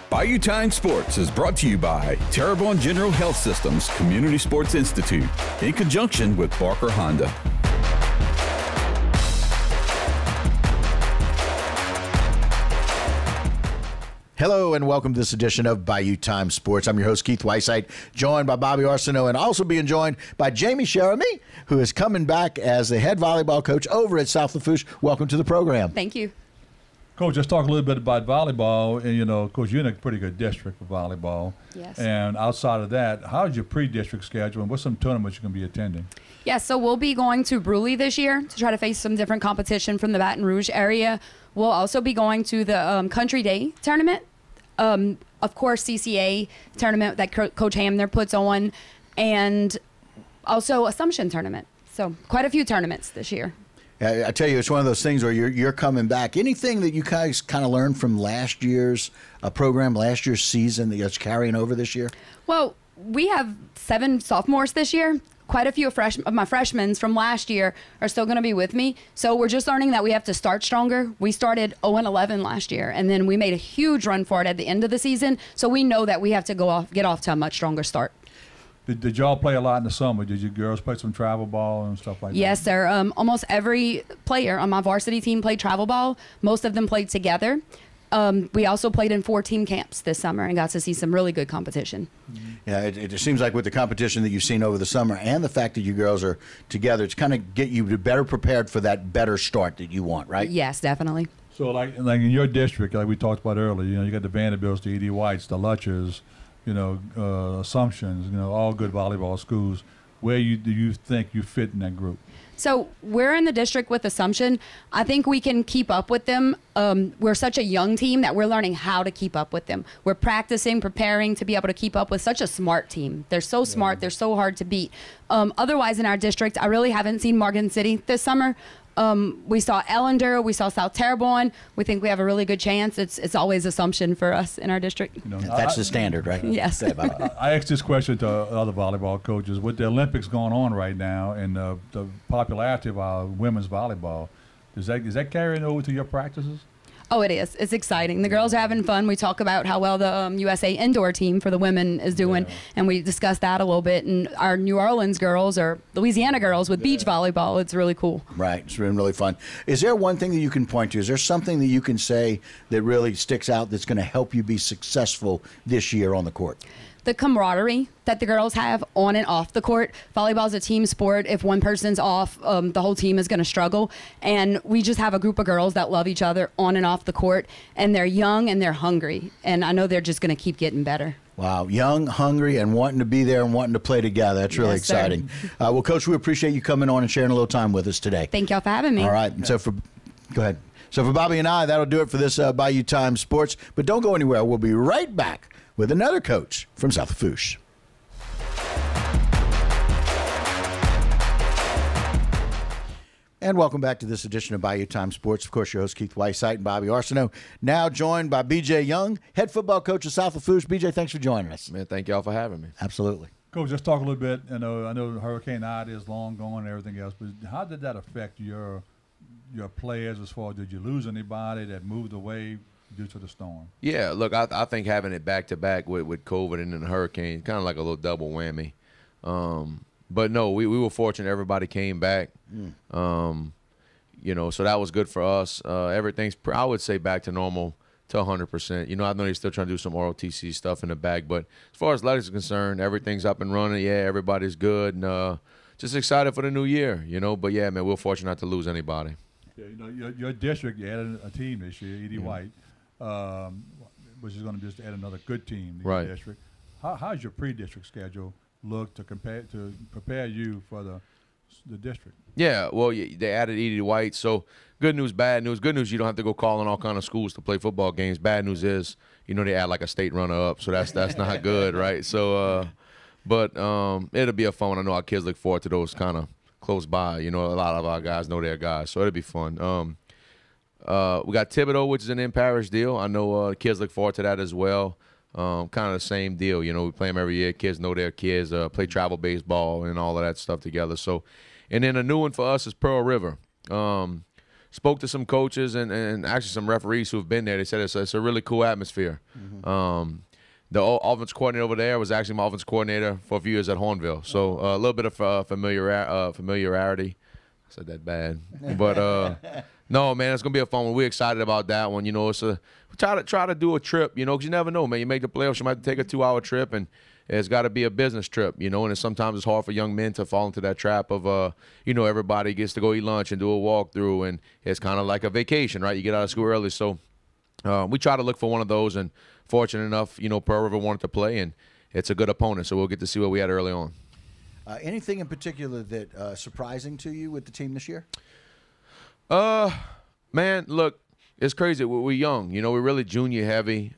Bayou Time Sports is brought to you by Terrebonne General Health Systems Community Sports Institute in conjunction with Barker Honda. Hello and welcome to this edition of Bayou Time Sports. I'm your host, Keith Weissite, joined by Bobby Arsenault and also being joined by Jamie Cherami, who is coming back as the head volleyball coach over at South Lafourche. Welcome to the program. Thank you. Coach, let's talk a little bit about volleyball. And, you know, Coach, you're in a pretty good district for volleyball. Yes. And outside of that, how's your pre-district schedule and what's some tournaments you're going to be attending? Yeah, so we'll be going to Bruley this year to try to face some different competition from the Baton Rouge area. We'll also be going to the Country Day tournament. Of course, CCA tournament that Coach Hamner puts on, and also Assumption tournament. So quite a few tournaments this year. I tell you, it's one of those things where you're coming back. Anything that you guys kind of learned from last year's program, last year's season that you're carrying over this year? Well, we have 7 sophomores this year. Quite a few of my freshmen from last year are still going to be with me. So we're just learning that we have to start stronger. We started 0-11 last year, and then we made a huge run for it at the end of the season. So we know that we have to get off to a much stronger start. Did y'all play a lot in the summer? Did you girls play some travel ball and stuff like that? Yes, sir. Almost every player on my varsity team played travel ball. Most of them played together. We also played in 4 team camps this summer and got to see some really good competition. Yeah, it seems like with the competition that you've seen over the summer and the fact that you girls are together, it's kind of get you better prepared for that better start that you want, right? Yes, definitely. So like in your district, like we talked about earlier, you know, you got the Vanderbilts, the E.D. Whites, the Lutchers, you know, Assumptions, you know, all good volleyball schools. Where do you think you fit in that group? So we're in the district with Assumption. I think we can keep up with them. We're such a young team that we're learning how to keep up with them. We're practicing, preparing to be able to keep up with such a smart team. They're so smart. They're so hard to beat. Otherwise, in our district, I really haven't seen Morgan City this summer. We saw Ellender, we saw South Terrebonne. We think we have a really good chance. It's always Assumption for us in our district. You know, that's the standard, right? Yes. I asked this question to other volleyball coaches. With the Olympics going on right now and the popularity of our women's volleyball, is that carrying over to your practices? Oh, it is. It's exciting. The girls are having fun. We talk about how well the USA indoor team for the women is doing, and we discuss that a little bit. And our New Orleans girls or Louisiana girls with beach volleyball, it's really cool. Right. It's been really fun. Is there one thing that you can point to? Is there something that you can say that really sticks out that's going to help you be successful this year on the court? The camaraderie that the girls have on and off the court. Volleyball is a team sport. If one person's off, the whole team is going to struggle. And we just have a group of girls that love each other on and off the court. And they're young and they're hungry. And I know they're just going to keep getting better. Wow. Young, hungry, and wanting to be there and wanting to play together. That's really exciting. Well, Coach, we appreciate you coming on and sharing a little time with us today. Thank y'all for having me. All right. So go ahead. So for Bobby and I, that'll do it for this Bayou Time Sports. But don't go anywhere. We'll be right back with another coach from South Lafourche. And welcome back to this edition of Bayou Time Sports. Of course, your host, Keith Weissite and Bobby Arsenault, now joined by B.J. Young, head football coach of South Lafourche. B.J., thanks for joining us. Man, thank y'all for having me. Absolutely. Coach, let's talk a little bit. I know Hurricane Ida is long gone and everything else, but how did that affect your players as far as did you lose anybody that moved away due to the storm? Yeah, look, I think having it back-to-back with COVID and then the hurricane, kind of like a little double whammy. But, no, we were fortunate everybody came back. You know, so that was good for us. Everything's, I would say, back to normal to 100%. You know, I know they're still trying to do some ROTC stuff in the back, but as far as athletics is concerned, everything's up and running. Yeah, everybody's good. And just excited for the new year, you know. But, yeah, man, we're fortunate not to lose anybody. Yeah, you know, your district, you added a team this year, E.D. White, which is going to just add another good team to your district. How's your pre-district schedule look to prepare you for the district? Yeah, well, they added E.D. White, so good news, bad news. Good news, you don't have to go calling all kind of schools to play football games. Bad news is, you know, they add like a state runner-up, so that's not good, right? So, but it'll be a fun one. I know our kids look forward to those kind of close by. You know, a lot of our guys know their guys, so it'll be fun. We got Thibodeau, which is an in-parish deal. I know kids look forward to that as well. Kind of the same deal. You know, we play them every year. Kids know their kids, play travel baseball and all of that stuff together. So, and then a new one for us is Pearl River. Spoke to some coaches and actually some referees who have been there. They said it's a really cool atmosphere. The offense coordinator over there was actually my offense coordinator for a few years at Hornville. So a little bit of familiarity. I said that bad. But, no, man, it's going to be a fun one. We're excited about that one. You know, we try to do a trip, you know, because you never know, man. You make the playoffs, you might take a 2-hour trip, and it's got to be a business trip, you know, and sometimes it's hard for young men to fall into that trap of, you know, everybody gets to go eat lunch and do a walkthrough, and it's kind of like a vacation, right? You get out of school early. So we try to look for one of those, and fortunate enough, you know, Pearl River wanted to play, and it's a good opponent, so we'll get to see what we had early on. Anything in particular that surprising to you with the team this year? Man, look, it's crazy. We're young, you know, we're really junior heavy.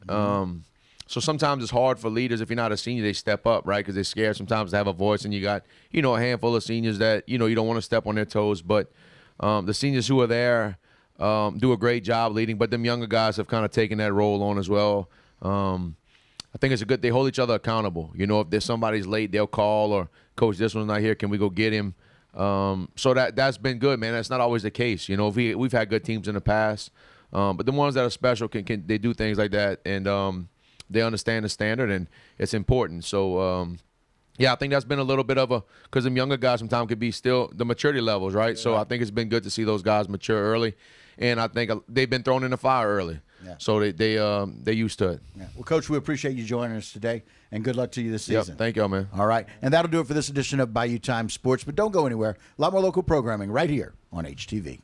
So sometimes it's hard for leaders. If you're not a senior, they step up, right? Because they're scared sometimes to have a voice, and you got, you know, a handful of seniors that, you know, you don't want to step on their toes. But the seniors who are there do a great job leading, but them younger guys have kind of taken that role on as well. I think it's they hold each other accountable. You know, if there's somebody's late, they'll call, or coach, this one's not here, can we go get him? So that's been good, man. That's not always the case. You know, we've had good teams in the past, but the ones that are special can they do things like that, and they understand the standard, and it's important. So yeah, I think that's been a little bit of because them younger guys sometimes could be still the maturity levels, right? So I think it's been good to see those guys mature early, and I think they've been thrown in the fire early. Yeah. So they used to it. Yeah. Well, Coach, we appreciate you joining us today, and good luck to you this season. Yep. Thank y'all, man. All right. And that'll do it for this edition of Bayou Time Sports. But don't go anywhere. A lot more local programming right here on HTV.